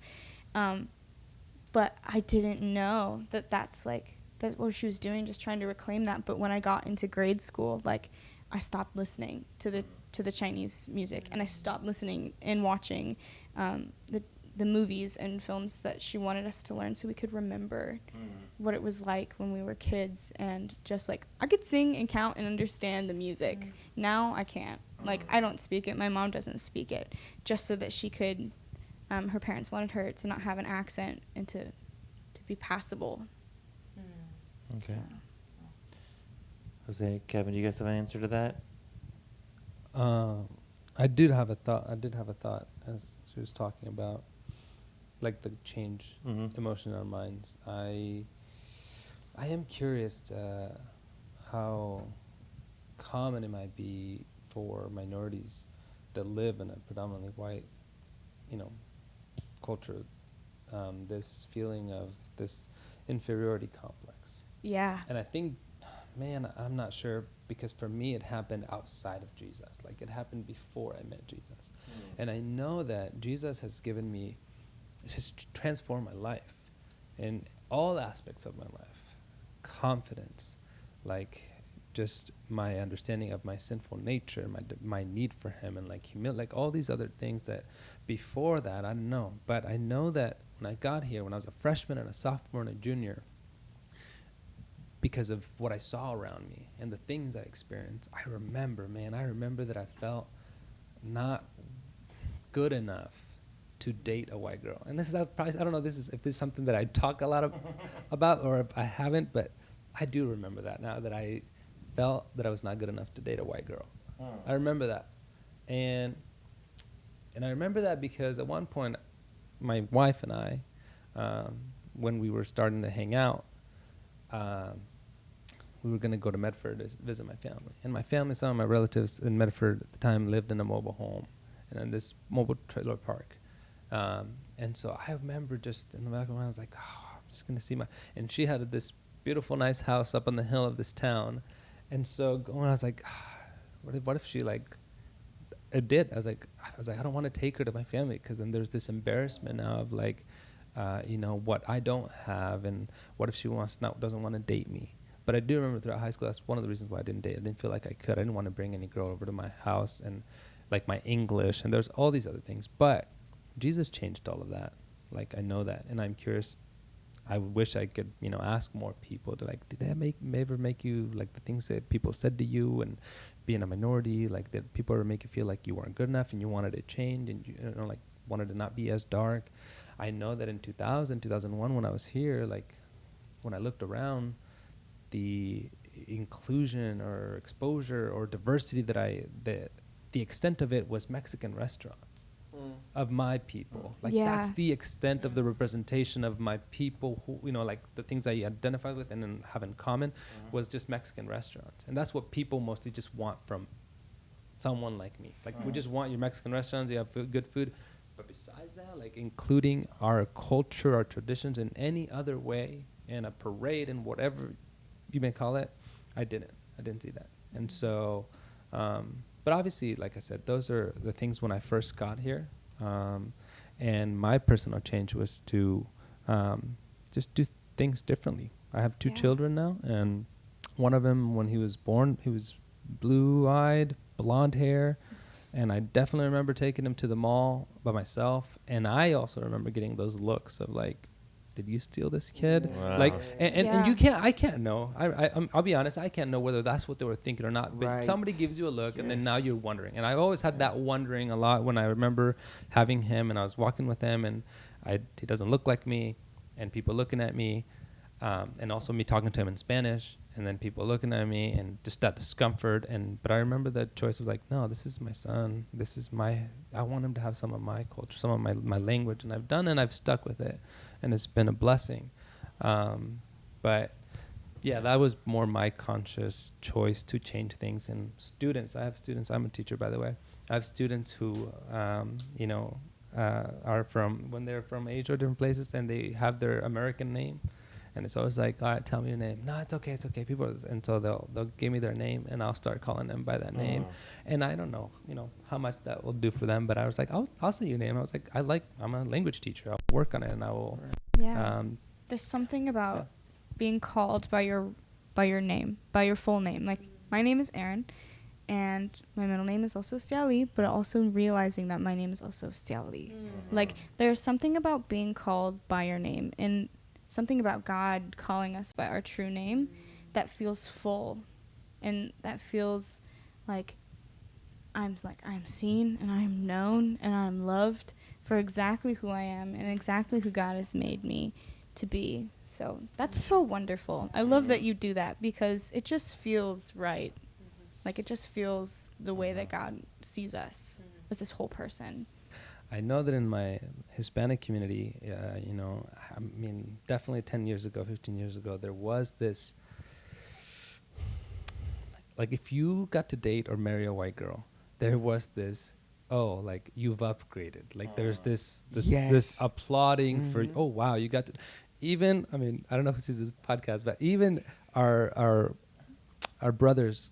But I didn't know that's what she was doing, just trying to reclaim that. But when I got into grade school, I stopped listening to the Chinese music, and I stopped listening and watching the movies and films that she wanted us to learn, so we could remember what it was like when we were kids. And just I could sing and count and understand the music. Now I can't. I don't speak it. My mom doesn't speak it, just so that she could. Her parents wanted her to not have an accent and to be passable. Okay. So. Jose, Kevin, do you guys have an answer to that? I did have a thought as she was talking about, the change emotion in our minds. I am curious how common it might be for minorities that live in a predominantly white, culture, this feeling of this inferiority complex. Yeah. And I think, man, I'm not sure, because for me it happened outside of Jesus. It happened before I met Jesus. And I know that Jesus has given me, has transformed my life in all aspects of my life. Confidence, just my understanding of my sinful nature, my need for him, and humility, all these other things that before that I don't know. But I know that when I got here, when I was a freshman and a sophomore and a junior, because of what I saw around me and the things I experienced, I remember that I felt not good enough to date a white girl. And this is I don't know if this is something that I talk a lot about, or if I haven't, but I do remember that now, that I felt that I was not good enough to date a white girl. I remember that. And I remember that because at one point, my wife and I, when we were starting to hang out, we were going to go to Medford to visit my family. And my family, some of my relatives in Medford at the time, lived in a mobile home and in this mobile trailer park. And so I remember just in the back of my mind, I was like, I'm just going to see and she had this beautiful, nice house up on the hill of this town. And so I was like, what if she it did. I was like, I don't want to take her to my family, because then there's this embarrassment now of what I don't have, and what if she doesn't want to date me. But I do remember throughout high school, that's one of the reasons why I didn't date. I didn't feel like I could. I didn't want to bring any girl over to my house, and my English, and there's all these other things. But Jesus changed all of that. I know that, and I'm curious. I wish I could, ask more people to did that ever make you the things that people said to you, and being a minority, did people ever make you feel like you weren't good enough and you wanted to change, and you wanted to not be as dark? I know that in 2001, when I was here, when I looked around, the inclusion or exposure or diversity the extent of it was Mexican restaurants. Of my people. That's the extent of the representation of my people who, the things I identify with and then have in common was just Mexican restaurants. And that's what people mostly just want from someone like me. We just want your Mexican restaurants, you have good food. But besides that, like including our culture, our traditions in any other way, in a parade and whatever you may call it, I didn't see that. And so, but obviously, like I said, those are the things when I first got here. And my personal change was to just do things differently. I have two children now, and one of them, when he was born, he was blue-eyed, blonde hair, and I definitely remember taking him to the mall by myself. And I also remember getting those looks of like, did you steal this kid? Wow. Like, and you can't, I can't know. I'll be honest, I can't know whether that's what they were thinking or not. But Right. somebody gives you a look, and then now you're wondering. And I've always had that wondering a lot when I remember having him, and I was walking with him, and he doesn't look like me, and people looking at me, and also me talking to him in Spanish, and then people looking at me, and just that discomfort. But I remember the choice was like, no, this is my son. I want him to have some of my culture, some of my language, and I've stuck with it, and it's been a blessing. But yeah, that was more my conscious choice to change things. And students, I have students. I'm a teacher, by the way. I have students who, are when they're from Asia or different places, and they have their American name. And it's always like, all right, tell me your name. No, it's okay. And so they'll give me their name, and I'll start calling them by that name. And I don't know, how much that will do for them. But I was like, I'll say your name. I was like, I'm a language teacher. I'll work on it, and I will. Yeah. There's something about being called by your name, by your full name. Like, my name is Erin, and my middle name is also Xiaoli, but also realizing that my name is also Xiaoli. Like, there's something about being called by your name, and something about God calling us by our true name that feels full, and that feels like I'm seen, and I'm known, and I'm loved for exactly who I am and exactly who God has made me to be. So that's so wonderful. I love that you do that, because it just feels right. Like, it just feels the way that God sees us as this whole person. I know that in my Hispanic community, definitely 10 years ago, 15 years ago, there was this, like, if you got to date or marry a white girl, there was this, like, you've upgraded. Like, there's this applauding for, oh, wow, you got to, even, I don't know who sees this podcast, but even our brothers,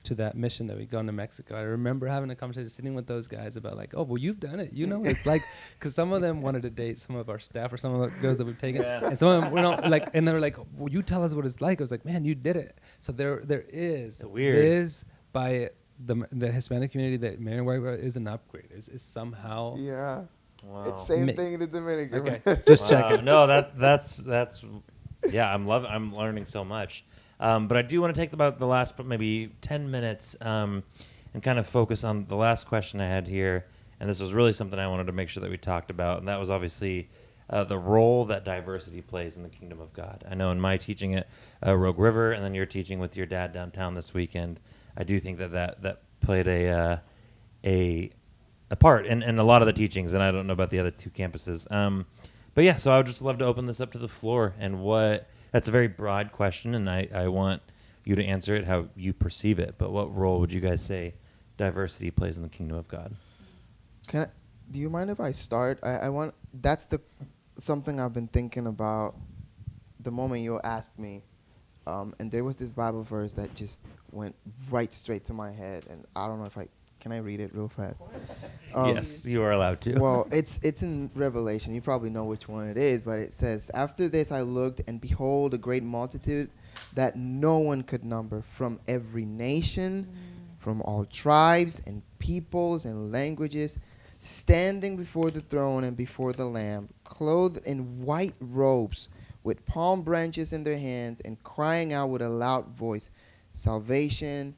to that mission that we go to Mexico, I remember having a conversation, sitting with those guys about like, oh, well, you've done it, it's like, because some of them wanted to date some of our staff or some of the girls that we've taken, and some of them, and they were like, well, you tell us what it's like. I was like, man, you did it. So there is by the Hispanic community that marrying white girl is an upgrade. Is somehow Wow. It's same thing in the Dominican. Okay, just checking. No, that's I'm learning so much. But I do want to take about the last maybe 10 minutes and kind of focus on the last question I had here. And this was really something I wanted to make sure that we talked about. And that was obviously the role that diversity plays in the kingdom of God. I know in my teaching at Rogue River, and then you're teaching with your dad downtown this weekend, I do think that played a part in a lot of the teachings. And I don't know about the other two campuses. But yeah, so I would just love to open this up to the floor. And that's a very broad question, and I want you to answer it how you perceive it. But what role would you guys say diversity plays in the kingdom of God? Do you mind if I start? That's something I've been thinking about the moment you asked me. And there was this Bible verse that just went right straight to my head, and I don't know if can I read it real fast? Yes, you are allowed to. Well, it's in Revelation. You probably know which one it is, but it says, "After this I looked, and behold, a great multitude that no one could number, from every nation, from all tribes and peoples and languages, standing before the throne and before the Lamb, clothed in white robes, with palm branches in their hands, and crying out with a loud voice, 'Salvation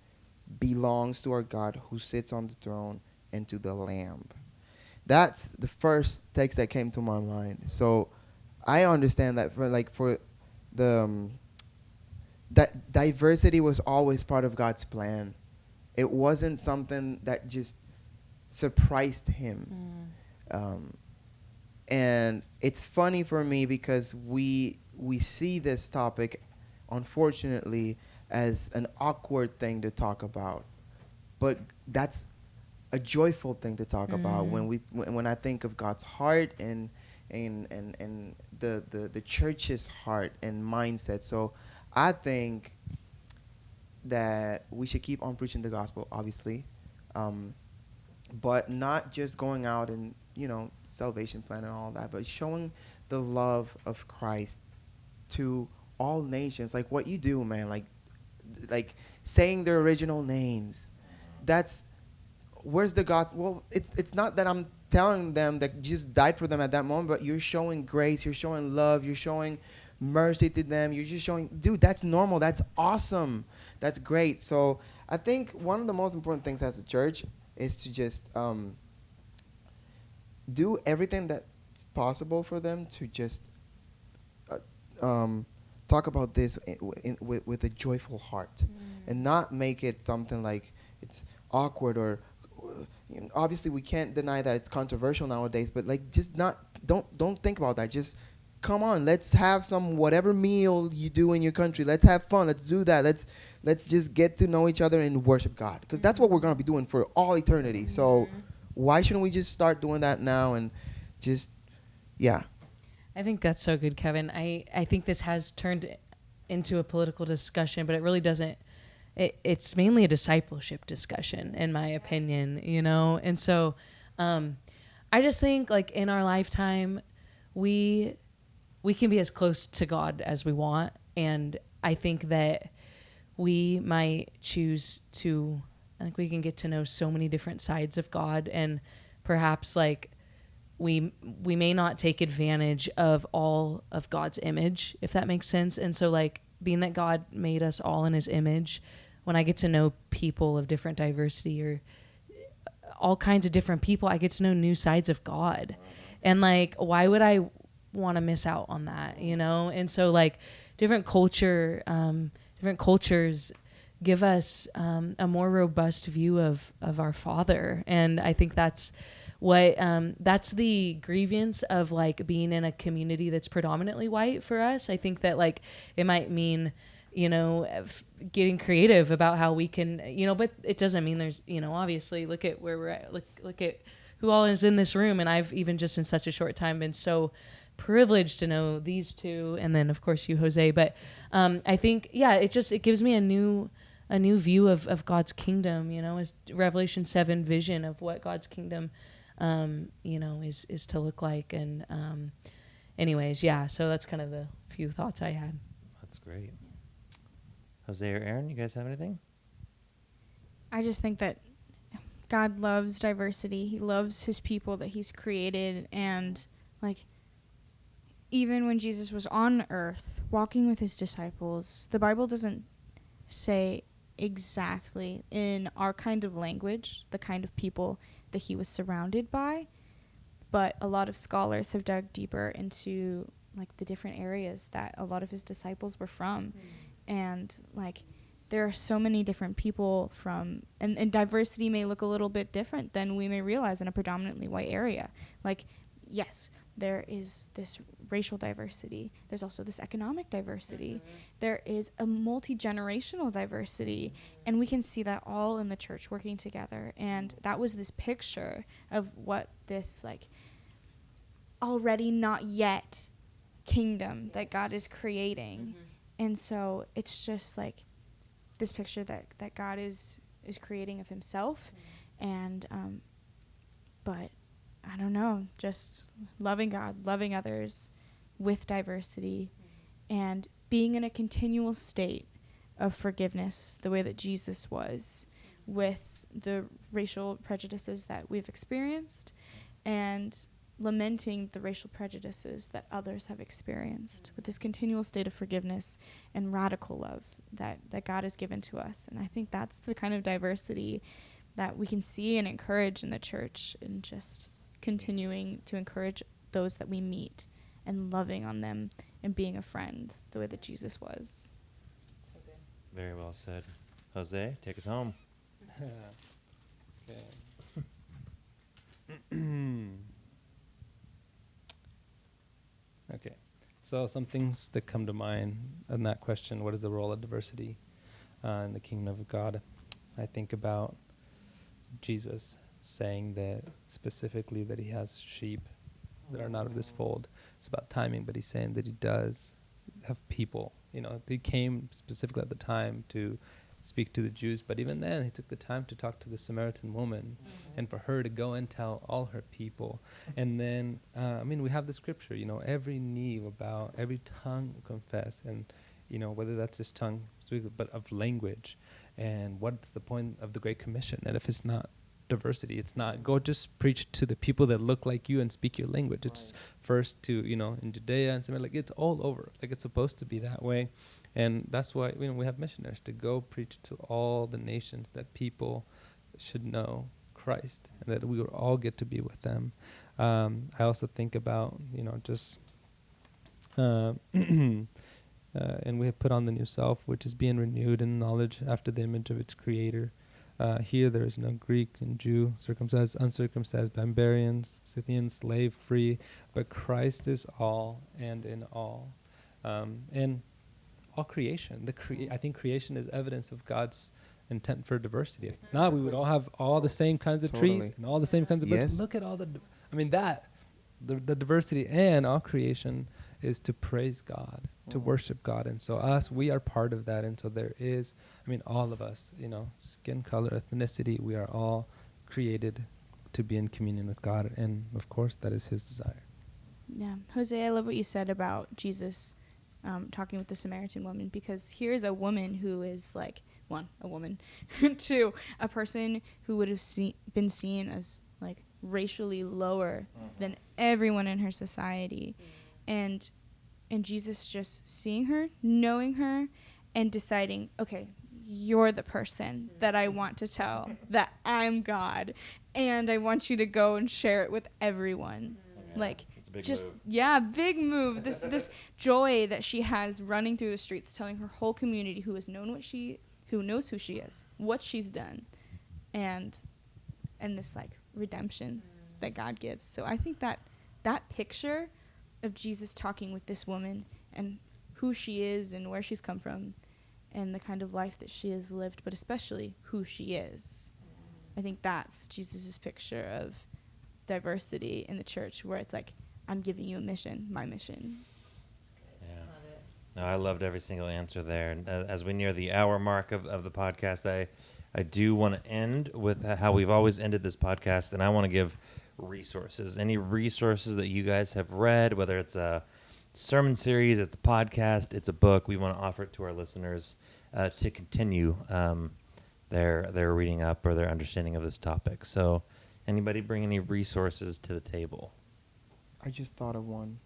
belongs to our God who sits on the throne and to the Lamb.'" That's the first text that came to my mind. So I understand that for the that diversity was always part of God's plan. It wasn't something that just surprised him. And it's funny for me because we see this topic, unfortunately, as an awkward thing to talk about. But that's a joyful thing to talk about when I think of God's heart and the church's heart and mindset. So I think that we should keep on preaching the gospel, obviously, but not just going out and, salvation plan and all that, but showing the love of Christ to all nations, like what you do, man, like saying their original names. That's where's the gospel. Well, it's not that I'm telling them that Jesus died for them at that moment, but you're showing grace, you're showing love, you're showing mercy to them. You're just showing, dude, that's normal, that's awesome, that's great. So I think one of the most important things as a church is to just do everything that's possible for them to just talk about this with a joyful heart, and not make it something like it's awkward or obviously we can't deny that it's controversial nowadays, but like just don't think about that. Just come on, let's have some whatever meal you do in your country. Let's have fun. Let's do that. Let's just get to know each other and worship God, because that's what we're going to be doing for all eternity. So why shouldn't we just start doing that now and just I think that's so good, Kevin. I think this has turned into a political discussion, but it really doesn't. It's mainly a discipleship discussion, in my opinion, And so I just think, like, in our lifetime, we can be as close to God as we want. And I think that we might choose to, I think we can get to know so many different sides of God, and perhaps, like, we may not take advantage of all of God's image, if that makes sense. And so, like, being that God made us all in his image, when I get to know people of different diversity or all kinds of different people, I get to know new sides of God. And, like, why would I want to miss out on that, And so, like, different cultures give us a more robust view of our Father. And I think that's what that's the grievance of, like, being in a community that's predominantly white for us. I think that, like, it might mean, getting creative about how we can, but it doesn't mean there's, obviously look at where we're at, look at who all is in this room. And I've even just in such a short time been so privileged to know these two, and then of course you, Jose. But I think, it gives me a new view of God's kingdom, as Revelation 7 vision of what God's kingdom is to look like. And anyways, so that's kind of the few thoughts I had. That's great. Jose or Erin, you guys have anything? I just think that God loves diversity. He loves his people that he's created. And, like, even when Jesus was on earth walking with his disciples, the Bible doesn't say exactly in our kind of language the kind of people that he was surrounded by, but a lot of scholars have dug deeper into, like, the different areas that a lot of his disciples were from. And, like, there are so many different people from, and diversity may look a little bit different than we may realize in a predominantly white area. Like, yes, there is this racial diversity. There's also this economic diversity. There is a multi-generational diversity. And we can see that all in the church working together. And that was this picture of what this, like, already not yet kingdom that God is creating. And so it's just, like, this picture that God is creating of himself. And but I don't know, just loving God, loving others with diversity, and being in a continual state of forgiveness, the way that Jesus was, with the racial prejudices that we've experienced, and lamenting the racial prejudices that others have experienced, with this continual state of forgiveness and radical love that God has given to us. And I think that's the kind of diversity that we can see and encourage in the church, and just continuing to encourage those that we meet and loving on them and being a friend the way that Jesus was. Very well said. Jose, take us home. Okay. So some things that come to mind in that question: what is the role of diversity in the kingdom of God? I think about Jesus saying that specifically that he has sheep that are not of this fold. It's about timing, but he's saying that he does have people. He came specifically at the time to speak to the Jews, but even then he took the time to talk to the Samaritan woman and for her to go and tell all her people. And then, we have the scripture, every knee will bow, every tongue will confess, and, whether that's just tongue, but of language. And what's the point of the Great Commission? And if it's not diversity, it's not go just preach to the people that look like you and speak your language. It's first to, in Judea and Samaria, it's all over. It's supposed to be that way. And that's why we have missionaries to go preach to all the nations, that people should know Christ and that we will all get to be with them. I also think about, and we have put on the new self, which is being renewed in knowledge after the image of its creator. Here there is no Greek and Jew, circumcised, uncircumcised, barbarians, Scythian, slave, free, but Christ is all and in all. And all creation. I think creation is evidence of God's intent for diversity. If it's not, we would all have all the same kinds of trees and all the same kinds of birds. Look at all the diversity, and all creation is to praise God, to worship God. And so we are part of that. And so there is, all of us, skin color, ethnicity, we are all created to be in communion with God. And of course, that is his desire. Yeah. Jose, I love what you said about Jesus talking with the Samaritan woman, because here's a woman who is like, one, a woman, two, a person who would have been seen as like racially lower than everyone in her society. And Jesus just seeing her, knowing her, and deciding, okay, you're the person that I want to tell that I'm God, and I want you to go and share it with everyone. Like, just move. Yeah, big move. This joy that she has running through the streets, telling her whole community who knows who she is, what she's done, and this like redemption that God gives. So I think that picture of Jesus talking with this woman and who she is and where she's come from and the kind of life that she has lived, but especially who she is. I think that's Jesus's picture of diversity in the church, where it's like, I'm giving you a mission, my mission. Yeah. No, I loved every single answer there. And as we near the hour mark of the podcast, I do want to end with how we've always ended this podcast, and I want to give resources. Any resources that you guys have read, whether it's a sermon series, it's a podcast, it's a book, we want to offer it to our listeners to continue their reading up or their understanding of this topic. So anybody bring any resources to the table? I just thought of one.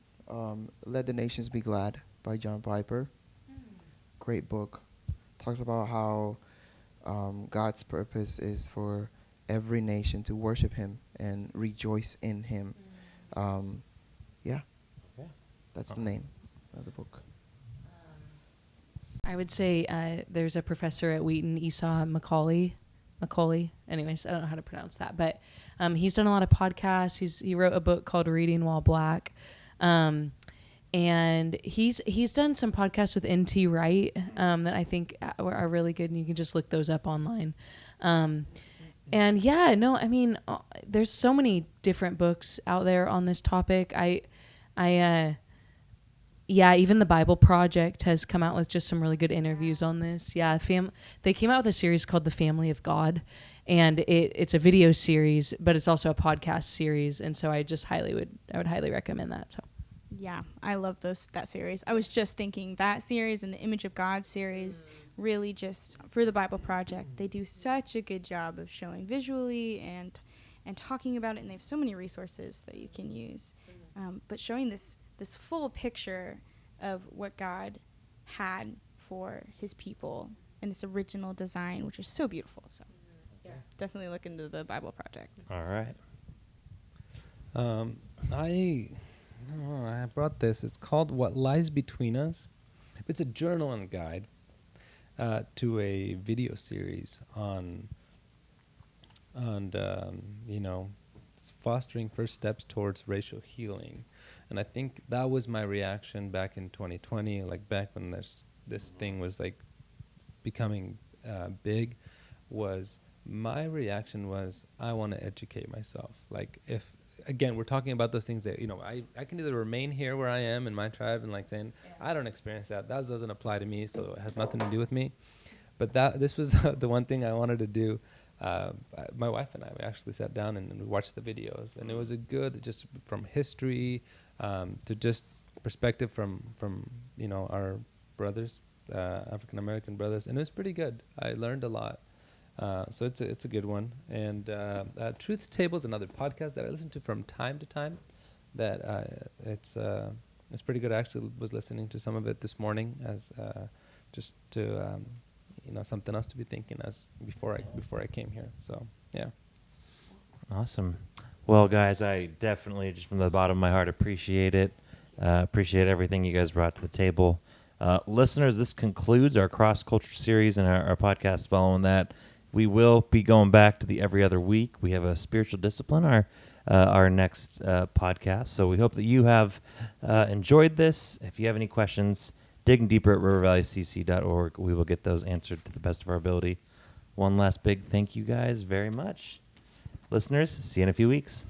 Let the Nations Be Glad by John Piper. Great book. Talks about how God's purpose is for every nation to worship him and rejoice in him. That's the name of the book. I would say there's a professor at Wheaton, Esau Macaulay. Anyways, I don't know how to pronounce that, but he's done a lot of podcasts. He wrote a book called Reading While Black, and he's done some podcasts with N.T. Wright that I think are really good, and you can just look those up online. And yeah, no, I mean, there's so many different books out there on this topic. Even the Bible Project has come out with just some really good interviews on this. Yeah, they came out with a series called The Family of God, and it's a video series, but it's also a podcast series, and so I would highly recommend that. So. Yeah, I love that series. I was just thinking that series and the Image of God series, really just for the Bible Project, they do such a good job of showing visually and talking about it, and they have so many resources that you can use, but showing this full picture of what God had for his people and this original design, which is so beautiful. So definitely look into the Bible Project. All right. I brought this. It's called What Lies Between Us. It's a journal and guide to a video series on it's fostering first steps towards racial healing. And I think that was my reaction back in 2020, like back when this thing was like becoming big, was My reaction was, I want to educate myself. Like, if, again, we're talking about those things that, I can either remain here where I am in my tribe and like saying, I don't experience that. That doesn't apply to me, so it has nothing to do with me. But this was the one thing I wanted to do. My wife and I, we actually sat down and we watched the videos, and it was a good, just from history to just perspective from our brothers, African American brothers, and it was pretty good. I learned a lot. So it's a good one. And Truth's Table is another podcast that I listen to from time to time. That it's pretty good. I actually was listening to some of it this morning as just to something else to be thinking as before I came here. So yeah. Awesome. Well, guys, I definitely, just from the bottom of my heart, appreciate it. Appreciate everything you guys brought to the table. Listeners, this concludes our cross-culture series and our podcast following that. We will be going back to the every other week. We have a spiritual discipline, our next podcast. So we hope that you have enjoyed this. If you have any questions, digging deeper at rivervalleycc.org. We will get those answered to the best of our ability. One last big thank you guys very much. Listeners, see you in a few weeks.